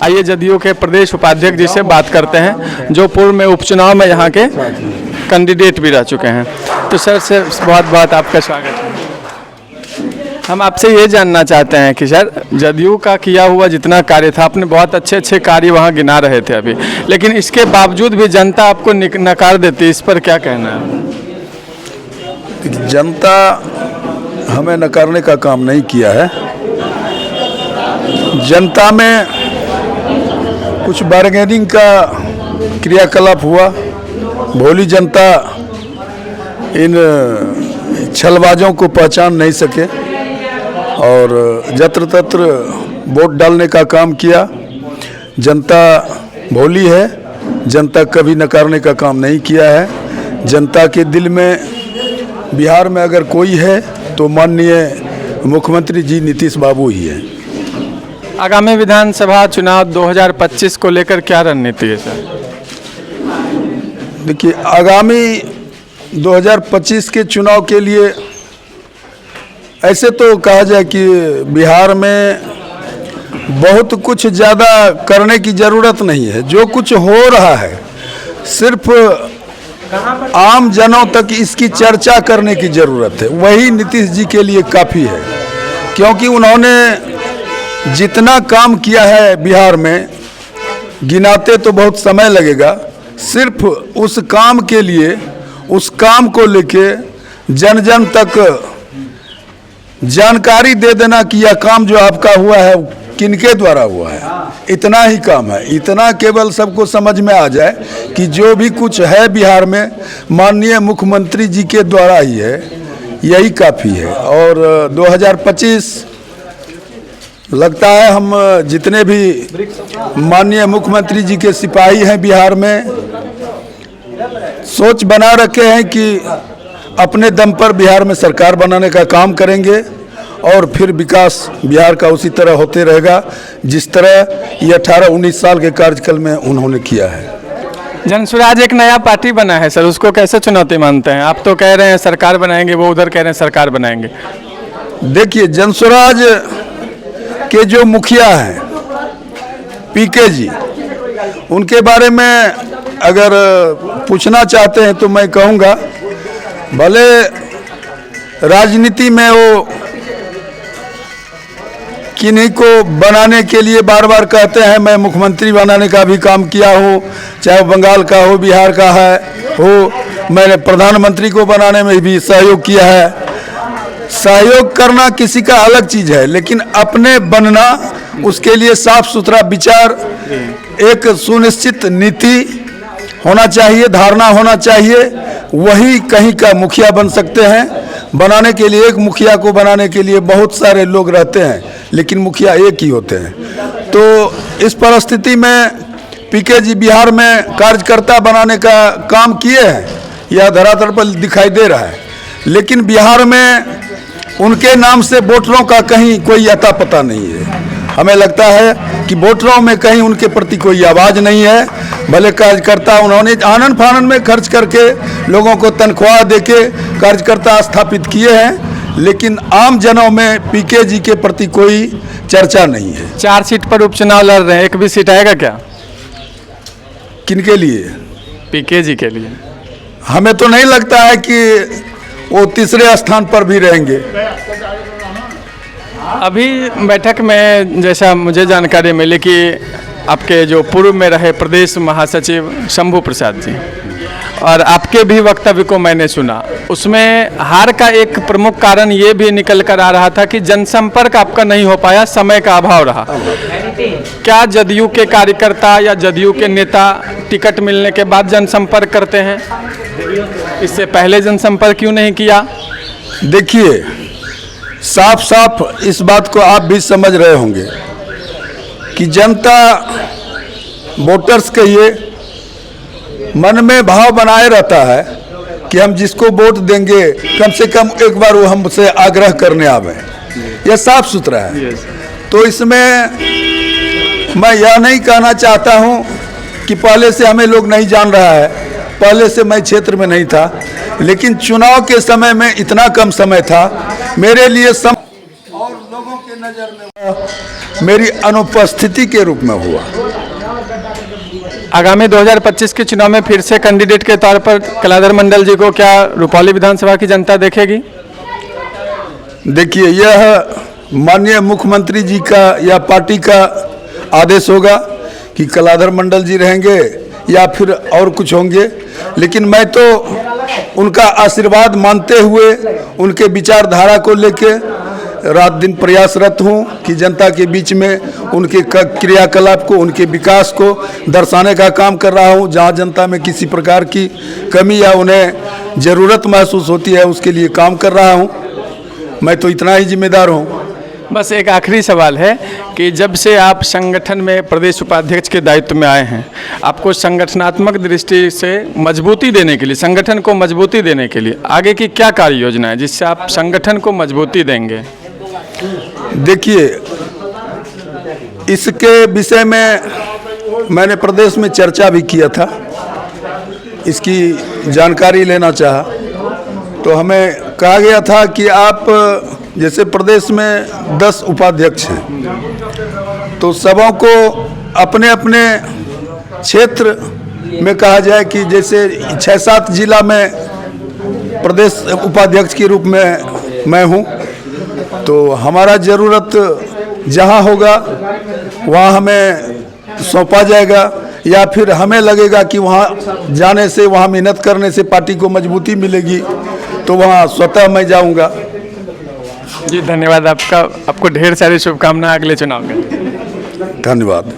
आइए जदयू के प्रदेश उपाध्यक्ष जी से बात करते हैं, जो पूर्व में उपचुनाव में यहाँ के कैंडिडेट भी रह चुके हैं। तो सर से बहुत बहुत आपका स्वागत है। हम आपसे ये जानना चाहते हैं कि सर, जदयू का किया हुआ जितना कार्य था, आपने बहुत अच्छे अच्छे कार्य वहाँ गिना रहे थे अभी, लेकिन इसके बावजूद भी जनता आपको नकार देती है, इस पर क्या कहना है? जनता हमें नकारने का काम नहीं किया है। जनता में कुछ बार्गेनिंग का क्रियाकलाप हुआ। भोली जनता इन छलबाजों को पहचान नहीं सके और जत्र तत्र वोट डालने का काम किया। जनता भोली है, जनता कभी नकारने का काम नहीं किया है। जनता के दिल में बिहार में अगर कोई है तो माननीय मुख्यमंत्री जी नीतीश बाबू ही है। आगामी विधानसभा चुनाव 2025 को लेकर क्या रणनीति है सर? देखिए, आगामी 2025 के चुनाव के लिए ऐसे तो कहा जाए कि बिहार में बहुत कुछ ज़्यादा करने की ज़रूरत नहीं है। जो कुछ हो रहा है सिर्फ आम जनों तक इसकी चर्चा करने की ज़रूरत है। वही नीतीश जी के लिए काफ़ी है, क्योंकि उन्होंने जितना काम किया है बिहार में, गिनाते तो बहुत समय लगेगा। सिर्फ उस काम के लिए, उस काम को लेके जन जन तक जानकारी दे देना कि यह काम जो आपका हुआ है किनके द्वारा हुआ है, इतना ही काम है। इतना केवल सबको समझ में आ जाए कि जो भी कुछ है बिहार में माननीय मुख्यमंत्री जी के द्वारा ही है, यही काफ़ी है। और 2025 लगता है हम जितने भी माननीय मुख्यमंत्री जी के सिपाही हैं बिहार में, सोच बना रखे हैं कि अपने दम पर बिहार में सरकार बनाने का काम करेंगे और फिर विकास बिहार का उसी तरह होते रहेगा जिस तरह ये 18-19 साल के कार्यकाल में उन्होंने किया है। जनसुराज एक नया पार्टी बना है सर, उसको कैसे चुनौती मानते हैं? आप तो कह रहे हैं सरकार बनाएंगे, वो उधर कह रहे हैं सरकार बनाएंगे। देखिए, जनसुराज के जो मुखिया हैं पीके जी, उनके बारे में अगर पूछना चाहते हैं तो मैं कहूँगा, भले राजनीति में वो किन्हीं को बनाने के लिए बार बार कहते हैं मैं मुख्यमंत्री बनाने का भी काम किया हूँ, चाहे बंगाल का हो, बिहार का मैंने प्रधानमंत्री को बनाने में भी सहयोग किया है। सहयोग करना किसी का अलग चीज़ है, लेकिन अपने बनना, उसके लिए साफ सुथरा विचार, एक सुनिश्चित नीति होना चाहिए, धारणा होना चाहिए, वही कहीं का मुखिया बन सकते हैं। बनाने के लिए, एक मुखिया को बनाने के लिए बहुत सारे लोग रहते हैं, लेकिन मुखिया एक ही होते हैं। तो इस परिस्थिति में पीके जी बिहार में कार्यकर्ता बनाने का काम किए हैं, यह धरातल पर दिखाई दे रहा है। लेकिन बिहार में उनके नाम से वोटरों का कहीं कोई अता पता नहीं है। हमें लगता है कि वोटरों में कहीं उनके प्रति कोई आवाज़ नहीं है। भले कार्यकर्ता उन्होंने आनन फानन में खर्च करके लोगों को तनख्वाह देके कार्यकर्ता स्थापित किए हैं, लेकिन आम जनों में पीके जी के प्रति कोई चर्चा नहीं है। 4 सीट पर उपचुनाव लड़ रहे हैं, एक भी सीट आएगा क्या? किनके लिए? पीके जी के लिए। हमें तो नहीं लगता है कि वो तीसरे स्थान पर भी रहेंगे। अभी बैठक में जैसा मुझे जानकारी मिली कि आपके जो पूर्व में रहे प्रदेश महासचिव शंभू प्रसाद जी, और आपके भी वक्तव्य को मैंने सुना, उसमें हार का एक प्रमुख कारण ये भी निकल कर आ रहा था कि जनसंपर्क आपका नहीं हो पाया, समय का अभाव रहा। क्या जदयू के कार्यकर्ता या जदयू के नेता टिकट मिलने के बाद जनसंपर्क करते हैं? इससे पहले जनसंपर्क क्यों नहीं किया? देखिए, साफ साफ इस बात को आप भी समझ रहे होंगे कि जनता, वोटर्स के ये मन में भाव बनाए रहता है कि हम जिसको वोट देंगे कम से कम एक बार वो हमसे आग्रह करने आवे। यह साफ सुथरा है। तो इसमें मैं यह नहीं कहना चाहता हूँ कि पहले से हमें लोग नहीं जान रहा है, पहले से मैं क्षेत्र में नहीं था, लेकिन चुनाव के समय में इतना कम समय था मेरे लिए और लोगों के नज़र में मेरी अनुपस्थिति के रूप में हुआ। आगामी 2025 के चुनाव में फिर से कैंडिडेट के तौर पर कलाधर मंडल जी को क्या रुपौली विधानसभा की जनता देखेगी? देखिए, यह माननीय मुख्यमंत्री जी का या पार्टी का आदेश होगा कि कलाधर मंडल जी रहेंगे या फिर और कुछ होंगे, लेकिन मैं तो उनका आशीर्वाद मानते हुए उनके विचारधारा को लेके रात दिन प्रयासरत हूँ कि जनता के बीच में उनके क्रियाकलाप को, उनके विकास को दर्शाने का काम कर रहा हूँ। जहाँ जनता में किसी प्रकार की कमी या उन्हें ज़रूरत महसूस होती है उसके लिए काम कर रहा हूँ। मैं तो इतना ही जिम्मेदार हूँ। बस एक आखिरी सवाल है कि जब से आप संगठन में प्रदेश उपाध्यक्ष के दायित्व में आए हैं, आपको संगठनात्मक दृष्टि से मजबूती देने के लिए, संगठन को मजबूती देने के लिए आगे की क्या कार्य योजना है जिससे आप संगठन को मजबूती देंगे? देखिए, इसके विषय में मैंने प्रदेश में चर्चा भी किया था, इसकी जानकारी लेना चाहा तो हमें कहा गया था कि आप जैसे प्रदेश में 10 उपाध्यक्ष हैं तो सबों को अपने अपने क्षेत्र में कहा जाए कि जैसे 6-7 जिला में प्रदेश उपाध्यक्ष के रूप में मैं हूँ, तो हमारा ज़रूरत जहाँ होगा वहाँ हमें सौंपा जाएगा या फिर हमें लगेगा कि वहाँ जाने से, वहाँ मेहनत करने से पार्टी को मजबूती मिलेगी तो वहाँ स्वतः मैं जाऊँगा। जी धन्यवाद आपका, आपको ढेर सारी शुभकामनाएं अगले चुनाव में। धन्यवाद।